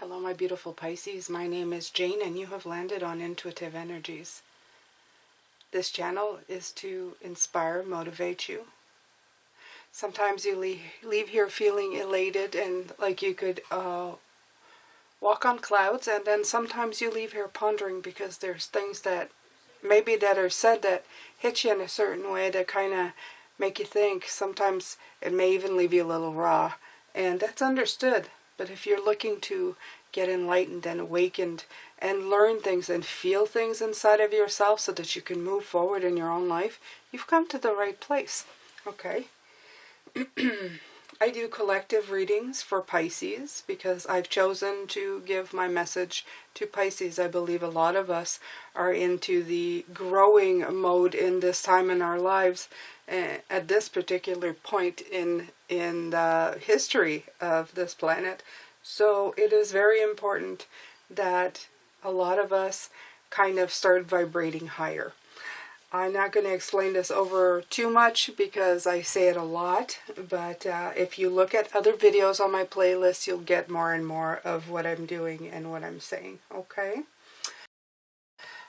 Hello, my beautiful Pisces. My name is Jane, and you have landed on Intuitive Energies. This channel is to inspire, motivate you. Sometimes you leave here feeling elated and like you could walk on clouds, and then sometimes you leave here pondering because there's things that maybe that are said that hit you in a certain way that kind of make you think. Sometimes it may even leave you a little raw, and that's understood. But if you're looking to get enlightened and awakened and learn things and feel things inside of yourself so that you can move forward in your own life, you've come to the right place. Okay. I do collective readings for Pisces because I've chosen to give my message to Pisces. I believe a lot of us are into the growing mode in this time in our lives at this particular point in the history of this planet. So it is very important that a lot of us kind of start vibrating higher. I'm not going to explain this over too much because I say it a lot, but if you look at other videos on my playlist, you'll get more and more of what I'm doing and what I'm saying, okay?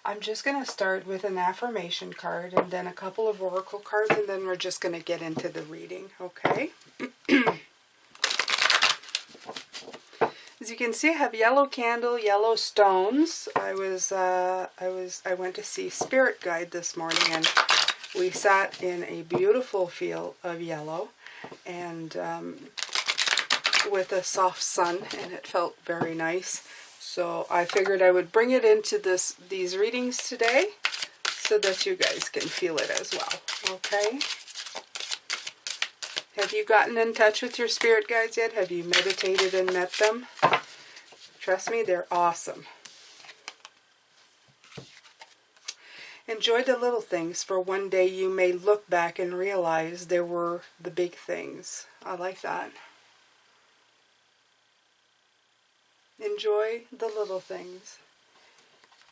I'm just going to start with an affirmation card and then a couple of oracle cards, and then we're just going to get into the reading, okay? As you can see, I have yellow candle, yellow stones. I went to see Spirit Guide this morning, and we sat in a beautiful field of yellow, and with a soft sun, and it felt very nice. So I figured I would bring it into these readings today, so that you guys can feel it as well. Okay. Have you gotten in touch with your spirit guides yet? Have you meditated and met them? Trust me, they're awesome. Enjoy the little things, for one day you may look back and realize there were the big things. I like that. Enjoy the little things.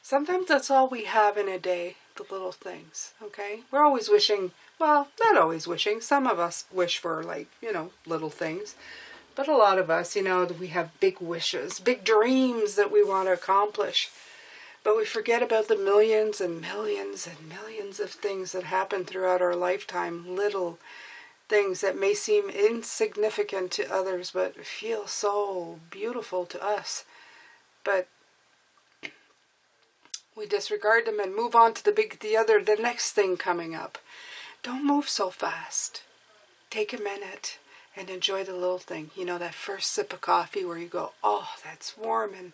Sometimes that's all we have in a day, the little things, okay? We're always wishing, well, not always wishing. Some of us wish for, like, little things. But a lot of us, we have big wishes, big dreams that we want to accomplish. But we forget about the millions and millions and millions of things that happen throughout our lifetime. Little things that may seem insignificant to others, but feel so beautiful to us. But we disregard them and move on to the next thing coming up. Don't move so fast. Take a minute and enjoy the little thing. That first sip of coffee where you go, oh, that's warm and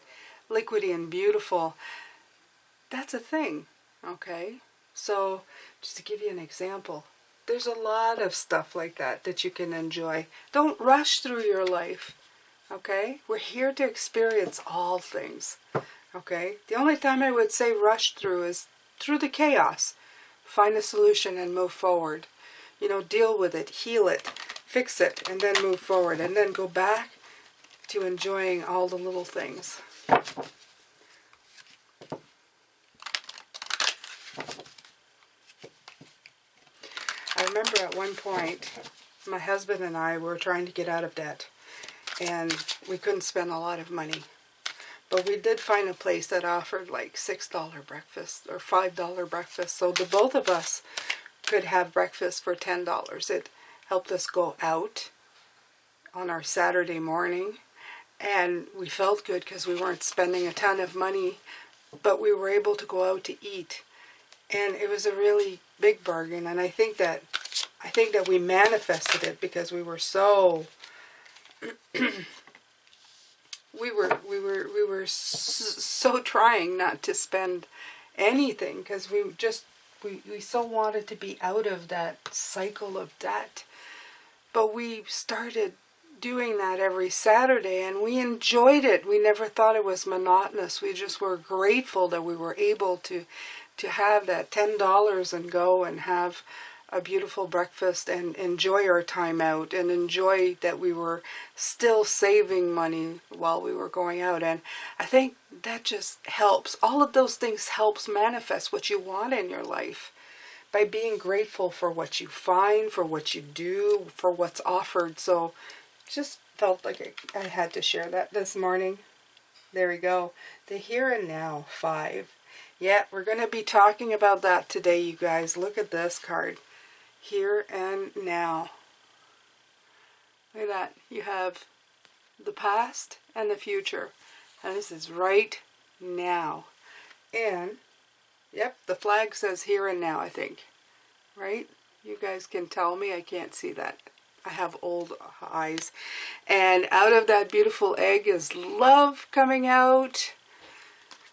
liquidy and beautiful. That's a thing, okay? So, just to give you an example, there's a lot of stuff like that you can enjoy. Don't rush through your life, okay? We're here to experience all things, okay? The only time I would say rush through is through the chaos. Find a solution and move forward. Deal with it, heal it, fix it, and then move forward, and then go back to enjoying all the little things. I remember at one point, my husband and I were trying to get out of debt, and we couldn't spend a lot of money. But we did find a place that offered like $6 breakfast or $5 breakfast, so the both of us could have breakfast for $10. It helped us go out on our Saturday morning, and we felt good because we weren't spending a ton of money, but we were able to go out to eat, and it was a really big bargain. And I think that we manifested it because we were so we were so trying not to spend anything because we so wanted to be out of that cycle of debt. But we started doing that every Saturday, and we enjoyed it. We never thought it was monotonous. We just were grateful that we were able to have that $10 and go and have a beautiful breakfast and enjoy our time out, and enjoy that we were still saving money while we were going out. And I think that just helps. All of those things helps manifest what you want in your life, by being grateful for what you find, for what you do, for what's offered. So just felt like I had to share that this morning. There we go. The here and now, 5. Yeah, we're going to be talking about that today, you guys. Look at this card. Here and now. Look at that. You have the past and the future. And this is right now. And, yep, the flag says here and now, I think. Right? You guys can tell me. I can't see that. I have old eyes. And out of that beautiful egg is love coming out.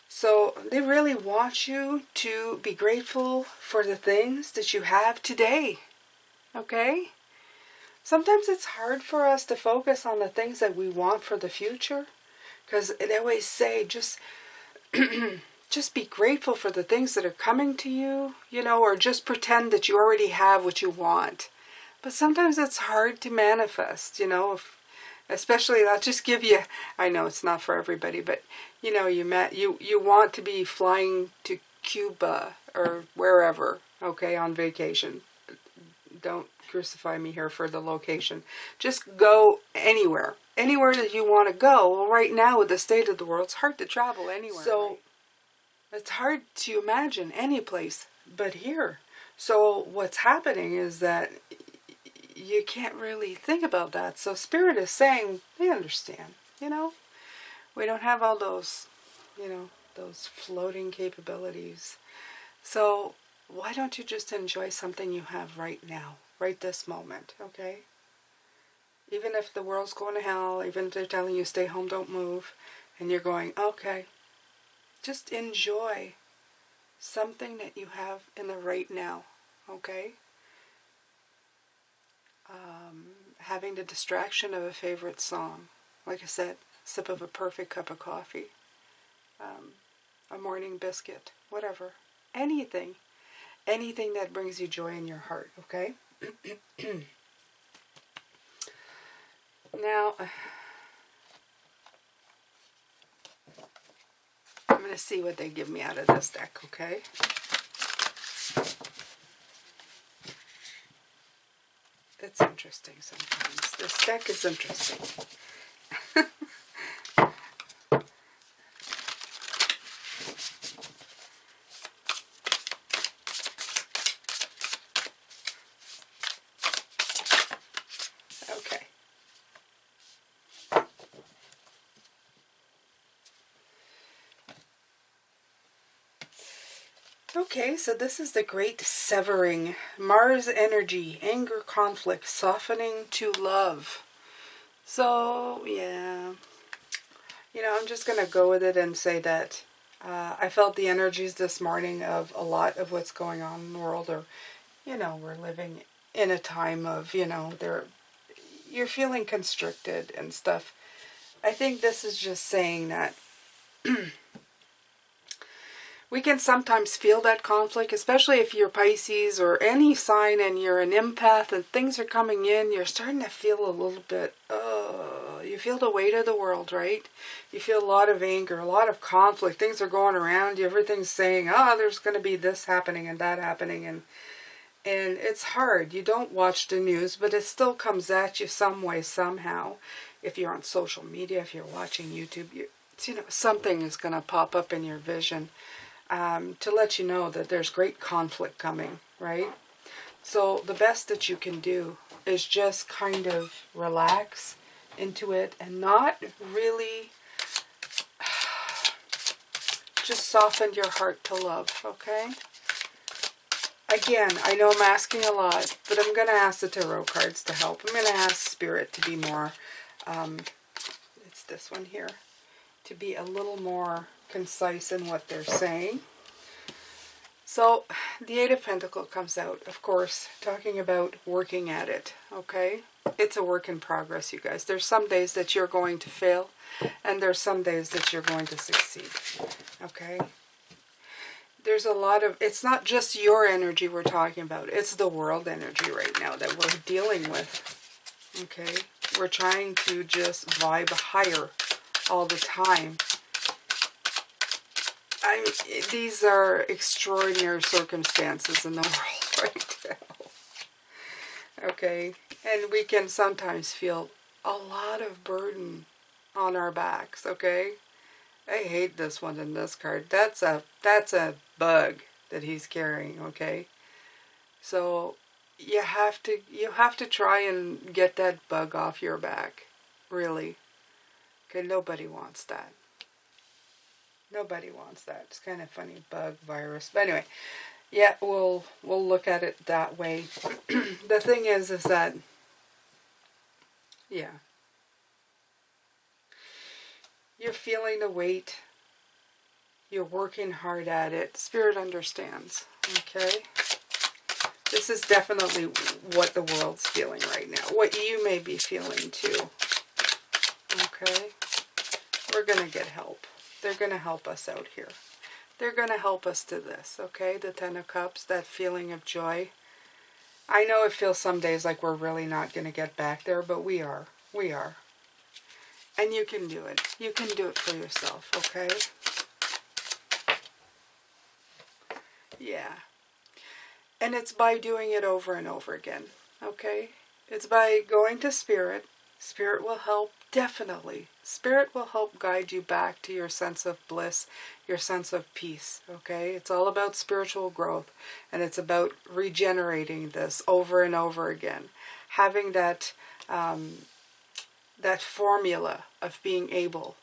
So they really want you to be grateful for the things that you have today. Okay? Sometimes it's hard for us to focus on the things that we want for the future. Because they always say, just be grateful for the things that are coming to you, you know, or just pretend that you already have what you want. But sometimes it's hard to manifest, you know, especially, I'll just give you, I know it's not for everybody, but, you know, you want to be flying to Cuba or wherever, okay, on vacation. Don't crucify me here for the location. Just go anywhere. Anywhere that you want to go. Well, right now, with the state of the world, it's hard to travel anywhere. So, right? It's hard to imagine any place but here. So, what's happening is that you can't really think about that. So Spirit is saying, they understand, you know. We don't have all those, you know, those floating capabilities. So why don't you just enjoy something you have right now, right this moment, okay? Even if the world's going to hell, even if they're telling you stay home, don't move, and you're going, okay, just enjoy something that you have in the right now, okay? Having the distraction of a favorite song. Like I said, sip of a perfect cup of coffee. A morning biscuit. Whatever. Anything. Anything that brings you joy in your heart. Okay? Now, I'm going to see what they give me out of this deck. Okay? It's interesting sometimes. This deck is interesting. Okay. Okay, so this is the great severing. Mars energy, anger, conflict, softening to love. So, yeah. You know, I'm just going to go with it and say that I felt the energies this morning of a lot of what's going on in the world. Or, you know, we're living in a time of, you know, you're feeling constricted and stuff. I think this is just saying that we can sometimes feel that conflict, especially if you're Pisces or any sign and you're an empath and things are coming in, you're starting to feel a little bit, you feel the weight of the world, right? You feel a lot of anger, a lot of conflict. Things are going around you. Everything's saying, there's going to be this happening and that happening. And it's hard. You don't watch the news, but it still comes at you some way, somehow. If you're on social media, if you're watching YouTube, you know, something is going to pop up in your vision. To let you know that there's great conflict coming, right? So the best that you can do is just kind of relax into it and not really just soften your heart to love, okay? Again, I know I'm asking a lot, but I'm going to ask the tarot cards to help. I'm going to ask Spirit to be more, it's this one here, to be a little more concise in what they're saying. So, the Eight of Pentacles comes out, of course, talking about working at it, okay? It's a work in progress, you guys. There's some days that you're going to fail, and there's some days that you're going to succeed, okay? There's a lot of, it's not just your energy we're talking about, it's the world energy right now that we're dealing with, okay? We're trying to just vibe higher all the time. These are extraordinary circumstances in the world right now. Okay, and we can sometimes feel a lot of burden on our backs, okay? I hate this one in this card. That's a bug that he's carrying, okay? So you have to try and get that bug off your back. Really. Okay, nobody wants that. Nobody wants that. It's kind of funny, bug, virus. But anyway, yeah, we'll look at it that way. The thing is that, yeah, you're feeling the weight. You're working hard at it. Spirit understands, okay? This is definitely what the world's feeling right now. What you may be feeling too, okay? We're going to get help. They're going to help us out here. They're going to help us to this, okay? The Ten of Cups, that feeling of joy. I know it feels some days like we're really not going to get back there, but we are. We are. And you can do it. You can do it for yourself, okay? Yeah. And it's by doing it over and over again, okay? It's by going to Spirit. Spirit will help, definitely. Spirit will help guide you back to your sense of bliss, your sense of peace, okay? It's all about spiritual growth, and it's about regenerating this over and over again. Having that, that formula of being able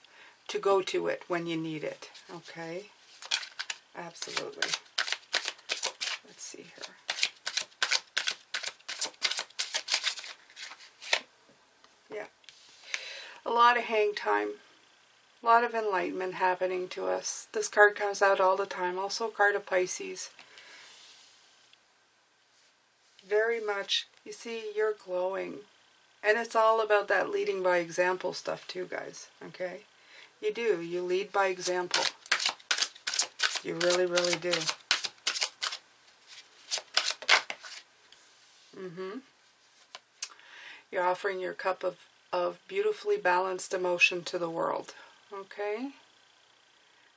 to go to it when you need it, okay? Absolutely. Let's see here. Yeah. A lot of hang time. A lot of enlightenment happening to us. This card comes out all the time. Also a card of Pisces. Very much, you see, you're glowing. And it's all about that leading by example stuff too, guys. Okay? You do. You lead by example. You really, really do. You're offering your cup of beautifully balanced emotion to the world. Okay?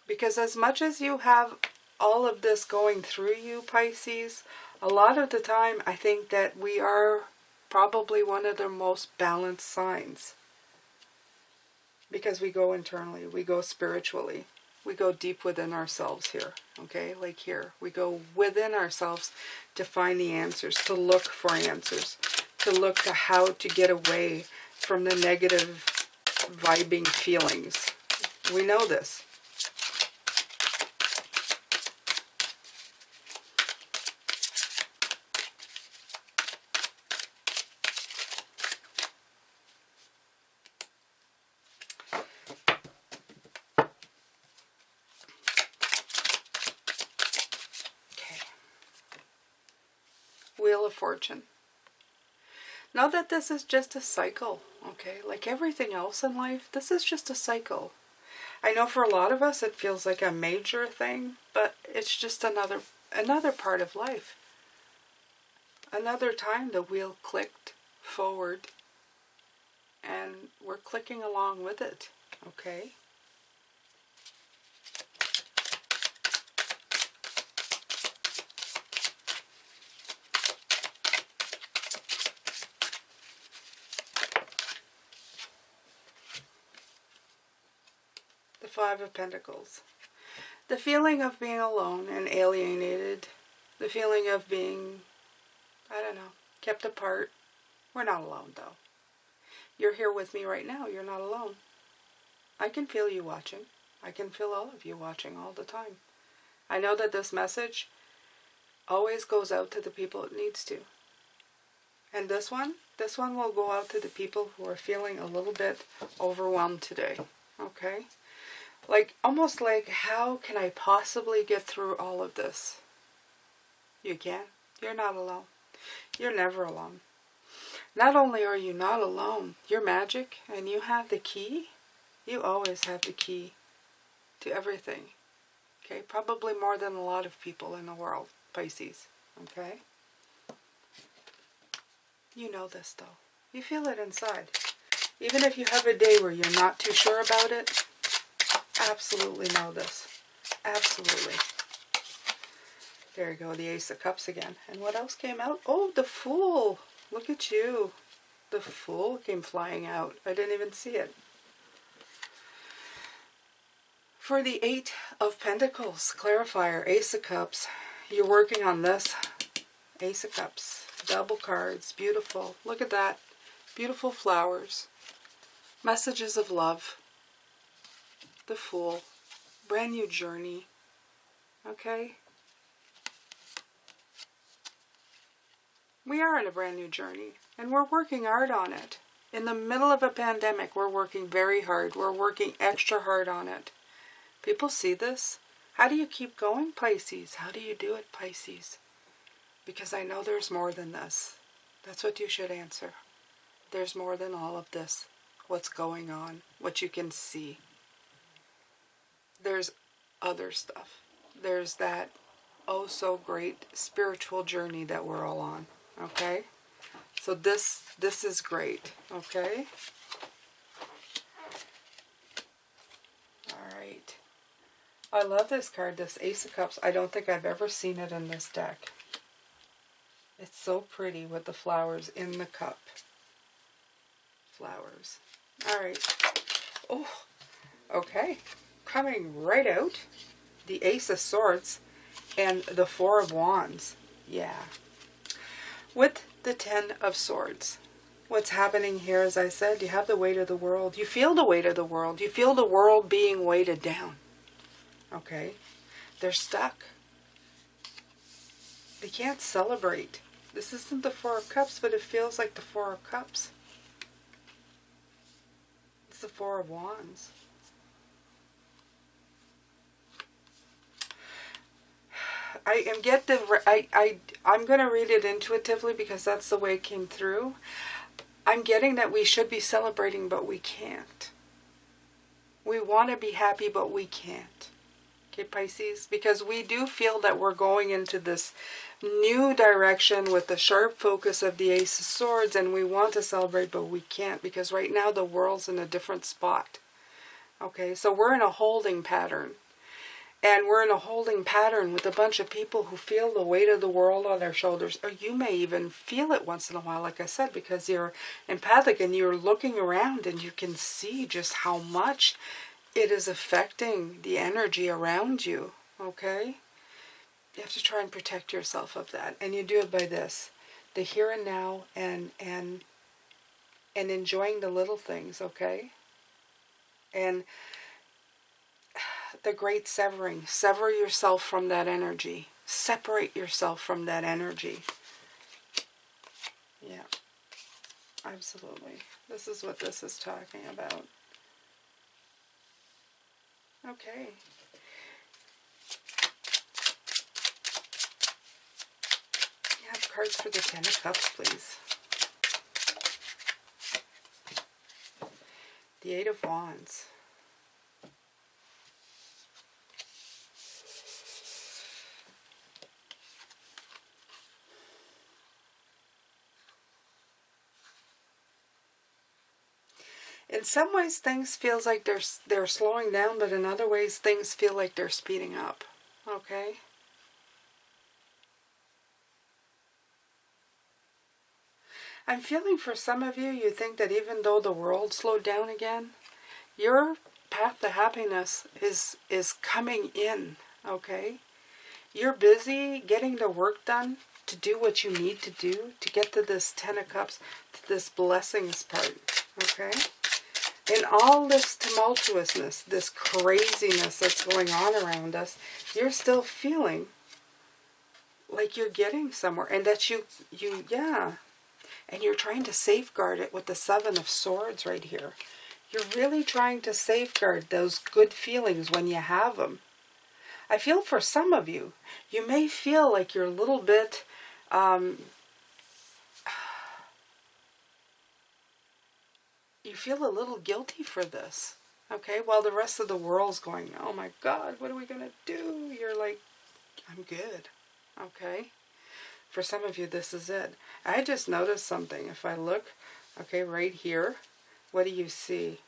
Because as much as you have all of this going through you, Pisces, a lot of the time I think that we are probably one of the most balanced signs. Because we go internally, we go spiritually, we go deep within ourselves here, okay? Like here, we go within ourselves to find the answers, to look for answers, to look to how to get away from the negative vibing feelings. We know this. Wheel of Fortune. Know that this is just a cycle, okay? Like everything else in life, this is just a cycle. I know for a lot of us it feels like a major thing, but it's just another part of life. Another time the wheel clicked forward and we're clicking along with it, okay? The Five of Pentacles. The feeling of being alone and alienated. The feeling of being, I don't know, kept apart. We're not alone, though. You're here with me right now. You're not alone. I can feel you watching. I can feel all of you watching all the time. I know that this message always goes out to the people it needs to. And this one will go out to the people who are feeling a little bit overwhelmed today. Okay? Like, almost like, how can I possibly get through all of this? You can. You're not alone. You're never alone. Not only are you not alone, you're magic and you have the key. You always have the key to everything. Okay? Probably more than a lot of people in the world, Pisces. Okay? You know this, though. You feel it inside. Even if you have a day where you're not too sure about it, absolutely know this. Absolutely. There you go, the Ace of Cups again. And what else came out? Oh, the Fool. Look at you. The Fool came flying out. I didn't even see it. For the Eight of Pentacles, clarifier, Ace of Cups, you're working on this. Ace of Cups, double cards, beautiful. Look at that. Beautiful flowers. Messages of love. The Fool. Brand new journey. Okay? We are in a brand new journey, and we're working hard on it. In the middle of a pandemic, we're working very hard. We're working extra hard on it. People see this. How do you keep going, Pisces? How do you do it, Pisces? Because I know there's more than this. That's what you should answer. There's more than all of this. What's going on, what you can see. There's other stuff. There's that oh so great spiritual journey that we're all on. Okay? So this is great. Okay? Alright. I love this card, this Ace of Cups. I don't think I've ever seen it in this deck. It's so pretty with the flowers in the cup. Flowers. Alright. Oh, okay. Coming right out, the Ace of Swords and the Four of Wands. Yeah. With the Ten of Swords. What's happening here, as I said, you have the weight of the world. You feel the weight of the world. You feel the world being weighted down. Okay? They're stuck. They can't celebrate. This isn't the Four of Cups, but it feels like the Four of Cups. It's the Four of Wands. I'm going to read it intuitively because that's the way it came through. I'm getting that we should be celebrating, but we can't. We want to be happy, but we can't. Okay, Pisces? Because we do feel that we're going into this new direction with the sharp focus of the Ace of Swords, and we want to celebrate, but we can't because right now the world's in a different spot. Okay, so we're in a holding pattern. And we're in a holding pattern with a bunch of people who feel the weight of the world on their shoulders. Or you may even feel it once in a while, like I said, because you're empathic and you're looking around and you can see just how much it is affecting the energy around you. Okay? You have to try and protect yourself of that. And you do it by this. The here and now and enjoying the little things, okay? And the great severing. Sever yourself from that energy. Separate yourself from that energy. Yeah, absolutely. This is what this is talking about. Okay. You have cards for the Ten of Cups, please. The Eight of Wands. In some ways, things feels like they're slowing down, but in other ways, things feel like they're speeding up. Okay? I'm feeling for some of you, you think that even though the world slowed down again, your path to happiness is coming in. Okay? You're busy getting the work done to do what you need to do to get to this Ten of Cups, to this blessings part. Okay? In all this tumultuousness, this craziness that's going on around us, you're still feeling like you're getting somewhere. And that yeah. And you're trying to safeguard it with the Seven of Swords right here. You're really trying to safeguard those good feelings when you have them. I feel for some of you, you may feel like you're a little bit... you feel a little guilty for this, okay? While the rest of the world's going, oh my God, what are we going to do? You're like, I'm good, okay? For some of you, this is it. I just noticed something. If I look, okay, right here, what do you see?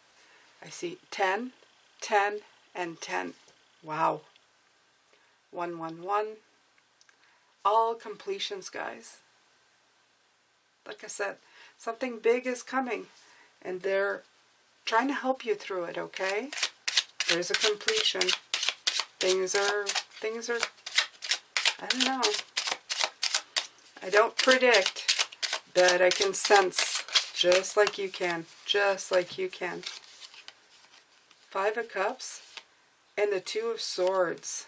I see 10, 10, and 10. Wow. 1, 1, 1. All completions, guys. Like I said, something big is coming. And they're trying to help you through it, okay? There's a completion. Things are, I don't know. I don't predict, but I can sense, just like you can. Just like you can. Five of Cups and the Two of Swords.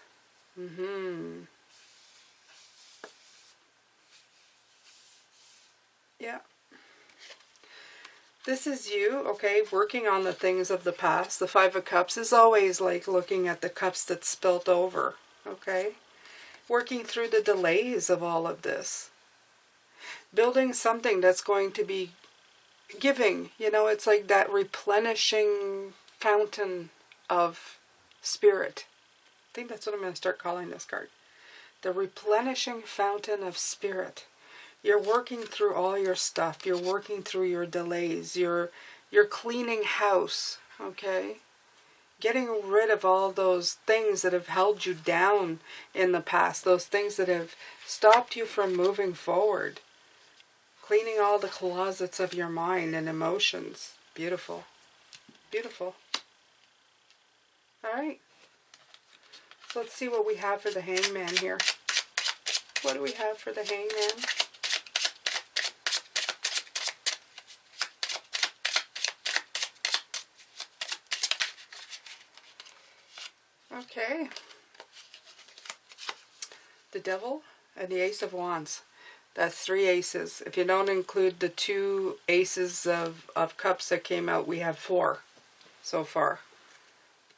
Yeah. This is you, okay, working on the things of the past. The Five of Cups is always like looking at the cups that spilt over, okay? Working through the delays of all of this. Building something that's going to be giving. You know, it's like that replenishing fountain of spirit. I think that's what I'm going to start calling this card. The replenishing fountain of spirit. You're working through all your stuff. You're working through your delays. You're cleaning house, okay? Getting rid of all those things that have held you down in the past. Those things that have stopped you from moving forward. Cleaning all the closets of your mind and emotions. Beautiful. Beautiful. All right. So let's see what we have for the Hangman here. What do we have for the Hangman? Okay. The Devil and the Ace of Wands. That's three aces. If you don't include the two aces of cups that came out, we have four so far.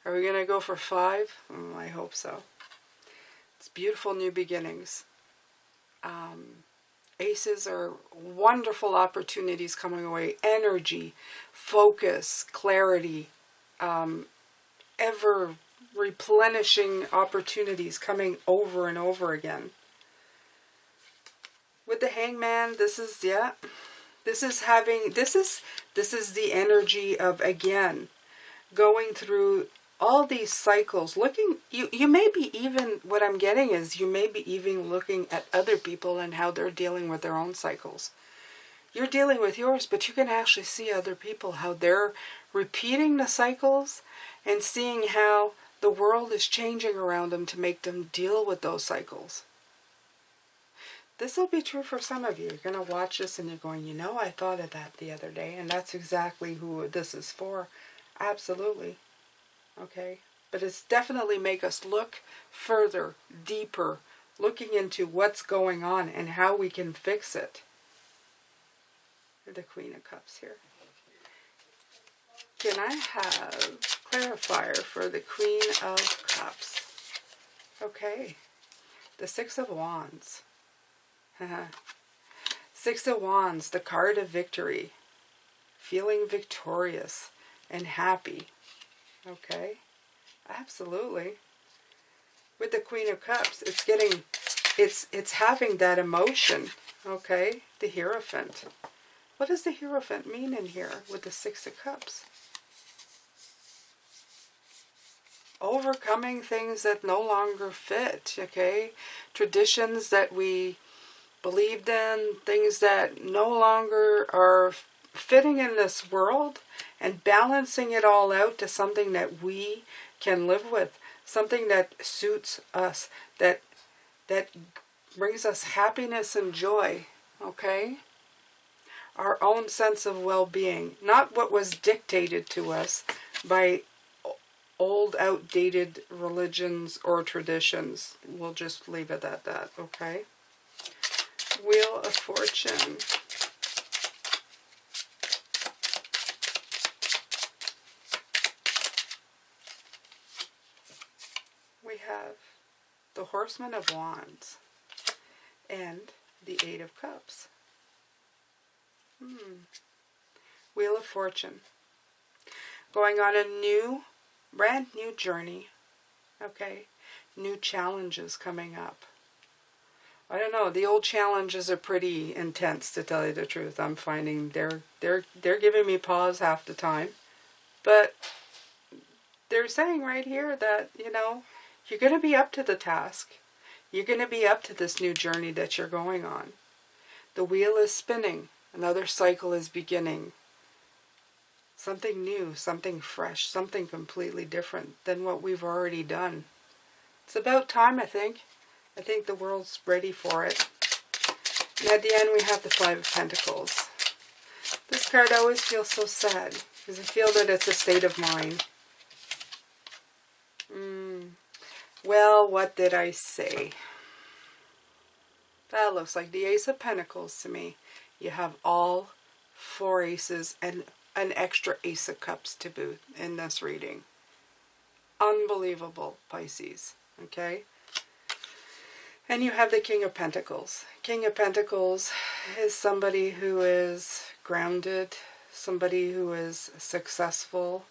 Are we going to go for five? I hope so. It's beautiful new beginnings. Aces are wonderful opportunities coming away. Energy, focus, clarity, ever replenishing opportunities coming over and over again. With the Hangman, this is the energy of, again, going through all these cycles, looking, you may be even, what I'm getting is, you may be even looking at other people and how they're dealing with their own cycles. You're dealing with yours, but you can actually see other people, how they're repeating the cycles and seeing how the world is changing around them to make them deal with those cycles. This will be true for some of you. You're going to watch this and you're going, you know, I thought of that the other day, and that's exactly who this is for. Absolutely. Okay? But it's definitely make us look further, deeper, looking into what's going on and how we can fix it. The Queen of Cups here. Can I have clarifier for the Queen of Cups? Okay. The Six of Wands. Six of Wands, the card of victory. Feeling victorious and happy. Okay. Absolutely. With the Queen of Cups, it's getting, it's having that emotion. Okay. The Hierophant. What does the Hierophant mean in here with the Six of Cups? Overcoming things that no longer fit, okay? Traditions that we believed in, things that no longer are fitting in this world, and balancing it all out to something that we can live with, something that suits us, that brings us happiness and joy, okay? Our own sense of well-being, not what was dictated to us by old, outdated religions or traditions. We'll just leave it at that, okay? Wheel of Fortune. We have the Horseman of Wands and the Eight of Cups. Wheel of Fortune. Going on a new, brand new journey. Okay? New challenges coming up. I don't know, the old challenges are pretty intense, to tell you the truth. I'm finding they're giving me pause half the time. But they're saying right here that, you know, you're going to be up to the task. You're going to be up to this new journey that you're going on. The wheel is spinning. Another cycle is beginning. Something new, something fresh, something completely different than what we've already done. It's about time, I think. I think the world's ready for it. And at the end, we have the Five of Pentacles. This card always feels so sad, because I feel that it's a state of mind. Well, what did I say? That looks like the Ace of Pentacles to me. You have all four aces and an extra Ace of Cups to boot in this reading. Unbelievable, Pisces. Okay? And you have the King of Pentacles. King of Pentacles is somebody who is grounded, somebody who is successful.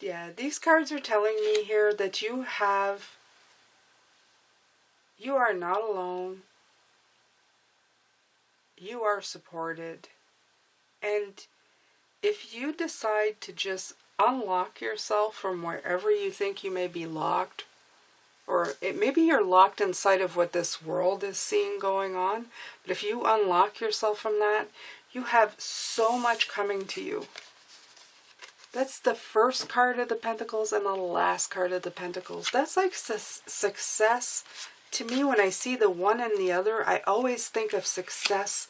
Yeah, these cards are telling me here that you are not alone. You are supported. And if you decide to just unlock yourself from wherever you think you may be locked, or maybe you're locked inside of what this world is seeing going on, but if you unlock yourself from that, you have so much coming to you. That's the first card of the Pentacles and the last card of the Pentacles. That's like success. To me, when I see the one and the other, I always think of success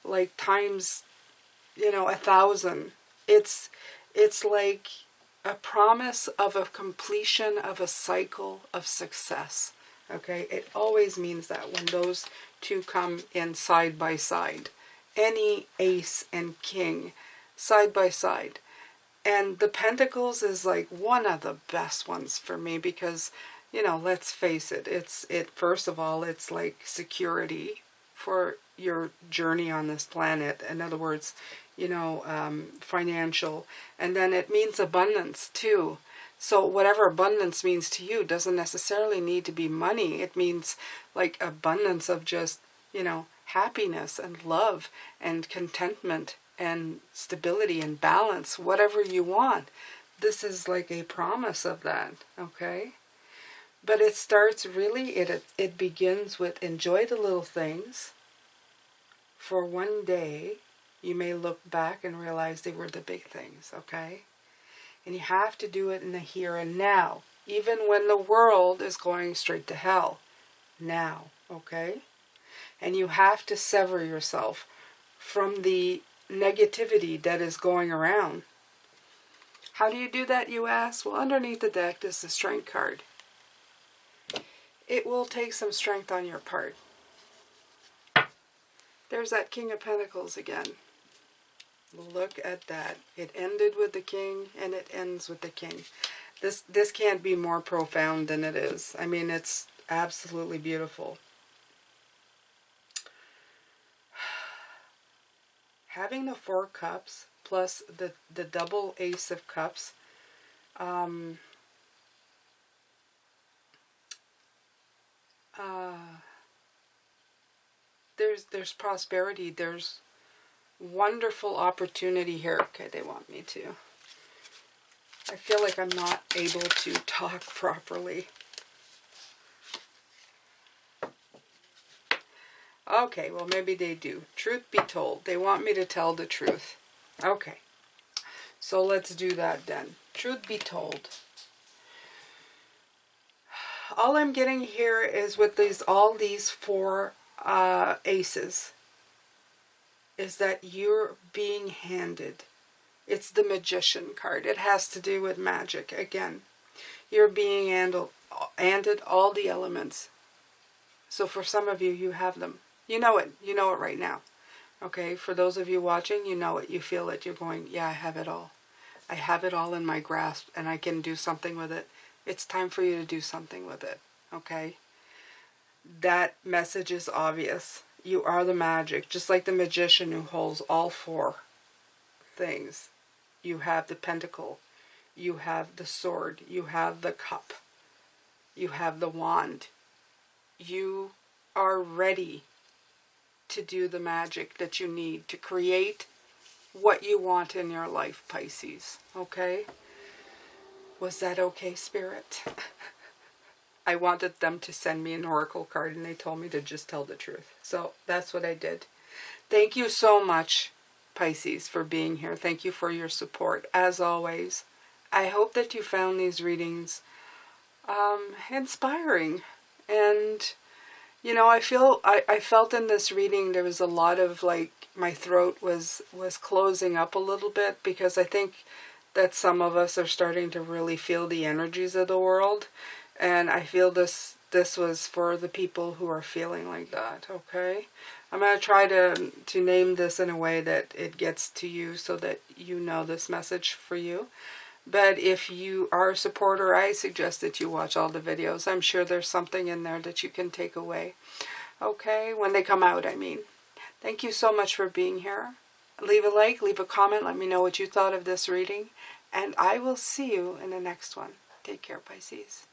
like times, 1,000. It's like a promise of a completion of a cycle of success. Okay? It always means that when those two come in side by side. Any ace and king side by side. And the Pentacles is like one of the best ones for me because, let's face it, first of all, it's like security for your journey on this planet. In other words, financial. And then it means abundance too. So whatever abundance means to you doesn't necessarily need to be money. It means like abundance of just, happiness and love and contentment and stability and balance, whatever you want. This is like a promise of that, okay? But it starts really, it begins with enjoy the little things. For one day, you may look back and realize they were the big things, okay? And you have to do it in the here and now, even when the world is going straight to hell. Now, okay? And you have to sever yourself from the negativity that is going around. How do you do that, you ask? Well, underneath the deck is the Strength card. It will take some strength on your part. There's that King of Pentacles again. Look at that. It ended with the King and it ends with the King. This can't be more profound than it is. I mean, it's absolutely beautiful. Having the Four Cups plus the double Ace of Cups, there's prosperity, there's wonderful opportunity here. Okay, they want me to. I feel like I'm not able to talk properly. Okay, well maybe they do. Truth be told, they want me to tell the truth. Okay, so let's do that then. Truth be told. All I'm getting here is with all these four aces, is that you're being handed. It's the Magician card. It has to do with magic again. You're being handed all the elements. So for some of you, you have them. You know it. You know it right now. Okay, for those of you watching, you know it. You feel it. You're going, yeah, I have it all. I have it all in my grasp and I can do something with it. It's time for you to do something with it. Okay? That message is obvious. You are the magic. Just like the magician who holds all four things. You have the pentacle. You have the sword. You have the cup. You have the wand. You are ready to do the magic that you need to create what you want in your life, Pisces. Okay? Was that okay, Spirit? I wanted them to send me an oracle card, and they told me to just tell the truth. So that's what I did. Thank you so much, Pisces, for being here. Thank you for your support, as always. I hope that you found these readings inspiring. And, you know, I felt in this reading there was a lot of, like, my throat was closing up a little bit, because I think that some of us are starting to really feel the energies of the world. And I feel this was for the people who are feeling like that, okay? I'm going to try to name this in a way that it gets to you so that you know this message for you. But if you are a supporter, I suggest that you watch all the videos. I'm sure there's something in there that you can take away. Okay? When they come out, I mean. Thank you so much for being here. Leave a like, leave a comment, let me know what you thought of this reading. And I will see you in the next one. Take care, Pisces.